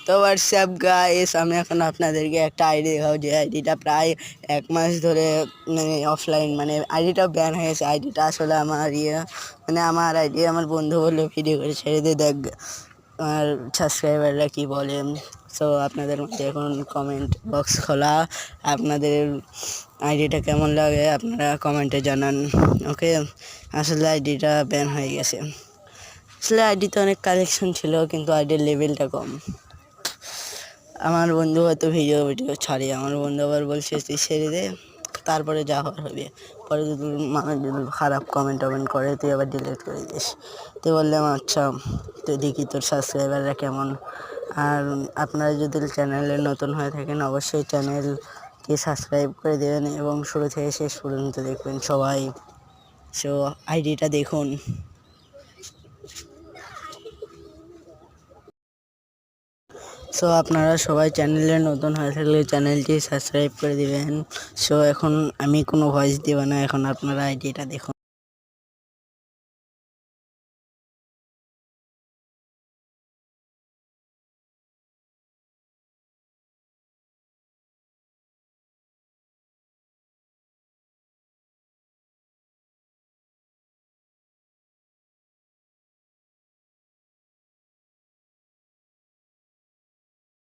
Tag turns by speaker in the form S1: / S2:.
S1: তো WhatsApp guys, আমি এখন আপনাদেরকে একটা আইডি দেখাবো যে আইডিটা প্রায় 1 মাস ধরে মানে অফলাইন, মানে আইডিটা ব্যান হয়েছে। আইডিটা আসলে আমার মানে আমার আইডি আমার বন্ধু বললো ভিডিও করে ছেড়ে দিয়ে দেখ আর সাবস্ক্রাইবাররা কি বলে। সো আপনাদের মধ্যে এখন কমেন্ট বক্স খোলা, আপনাদের আইডিটা কেমন লাগে আপনারা কমেন্টে জানান। ওকে, আসলে আইডিটা ব্যান হয়ে গেছে। আসলে আইডিতে অনেক কালেকশন ছিল কিন্তু আইডির লেভেলটা কম। আমার বন্ধু হয়তো ভিডিও ছাড়ে, আমার বন্ধু আবার বলছে তুই ছেড়ে দে, তারপরে যা হওয়ার হবে। পরে যদি মানুষ যদি খারাপ কমেন্ট করে তুই আবার ডিলিট করে দিস। তো বললাম আচ্ছা, তুই দেখি তোর সাবস্ক্রাইবাররা কেমন। আর আপনারা যদি চ্যানেলে নতুন হয়ে থাকেন অবশ্যই চ্যানেলকে সাবস্ক্রাইব করে দেবেন এবং শুরু থেকে শেষ পর্যন্ত দেখবেন সবাই। সো আইডিটা দেখুন। সো আপনারা সবাই চ্যানেলে নতুন হয়ে থাকলে চ্যানেলটি সাবস্ক্রাইব করে দিবেন। সো এখন আমি কোনো ভয়েস দেব না, এখন আপনারা আইডিটা দেখুন।